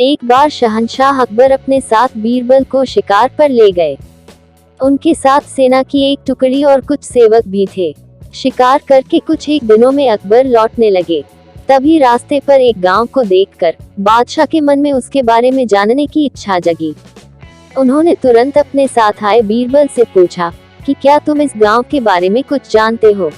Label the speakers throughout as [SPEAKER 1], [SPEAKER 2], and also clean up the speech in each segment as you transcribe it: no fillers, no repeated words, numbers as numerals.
[SPEAKER 1] एक बार शहंशाह अकबर अपने साथ बीरबल को शिकार पर ले गए। उनके साथ सेना की एक टुकड़ी और कुछ सेवक भी थे। शिकार करके कुछ एक दिनों में अकबर लौटने लगे। तभी रास्ते पर एक गांव को देखकर बादशाह के मन में उसके बारे में जानने की इच्छा जगी। उन्होंने तुरंत अपने साथ आए बीरबल से पूछा कि क्या तुम इस गांव के बारे में कुछ जानते हो?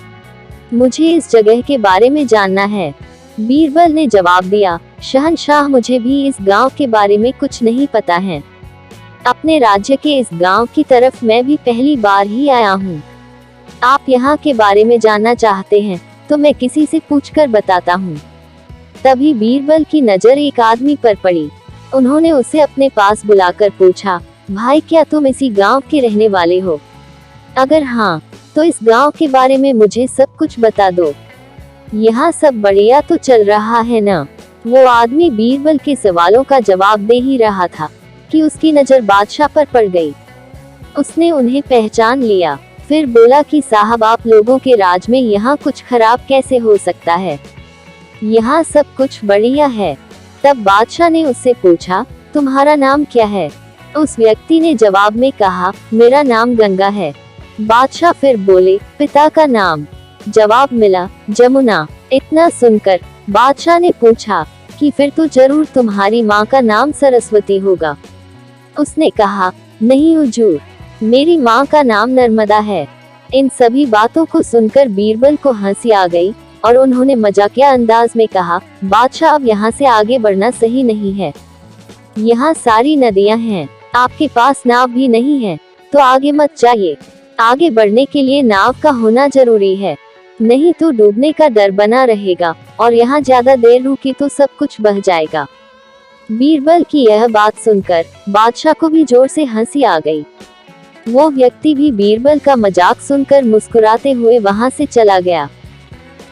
[SPEAKER 1] मुझे इस जगह के बारे में जानना है। बीरबल ने जवाब दिया, शहंशाह, मुझे भी इस गांव के बारे में कुछ नहीं पता है। अपने राज्य के इस गांव की तरफ मैं भी पहली बार ही आया हूँ। आप यहाँ के बारे में जानना चाहते हैं तो मैं किसी से पूछकर बताता हूँ। तभी बीरबल की नजर एक आदमी पर पड़ी। उन्होंने उसे अपने पास बुलाकर पूछा, भाई, क्या तुम इसी गांव के रहने वाले हो? अगर हाँ, तो इस गांव के बारे में मुझे सब कुछ बता दो। यहाँ सब बढ़िया तो चल रहा है ना? वो आदमी बीरबल के सवालों का जवाब दे ही रहा था कि उसकी नजर बादशाह पर पड़ गई। उसने उन्हें पहचान लिया, फिर बोला कि साहब, आप लोगों के राज में यहाँ कुछ खराब कैसे हो सकता है? यहाँ सब कुछ बढ़िया है। तब बादशाह ने उससे पूछा, तुम्हारा नाम क्या है? उस व्यक्ति ने जवाब में कहा, मेरा नाम गंगा है। बादशाह फिर बोले, पिता का नाम? जवाब मिला, जमुना। इतना सुनकर बादशाह ने पूछा कि फिर तो जरूर तुम्हारी माँ का नाम सरस्वती होगा। उसने कहा, नहीं हुजूर, मेरी माँ का नाम नर्मदा है। इन सभी बातों को सुनकर बीरबल को हंसी आ गई और उन्होंने मजाकिया अंदाज में कहा, बादशाह, अब यहाँ से आगे बढ़ना सही नहीं है। यहाँ सारी नदियाँ हैं, आपके पास नाव भी नहीं है, तो आगे मत जाइए। आगे बढ़ने के लिए नाव का होना जरूरी है, नहीं तो डूबने का डर बना रहेगा और यहाँ ज्यादा देर रुकी तो सब कुछ बह जाएगा। बीरबल की यह बात सुनकर बादशाह को भी जोर से हंसी आ गई। वो व्यक्ति भी बीरबल का मजाक सुनकर मुस्कुराते हुए वहां से चला गया।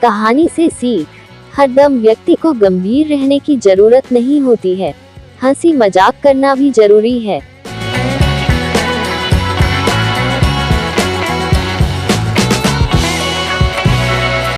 [SPEAKER 1] कहानी से सीख, हरदम व्यक्ति को गंभीर रहने की जरूरत नहीं होती है, हंसी मजाक करना भी जरूरी है।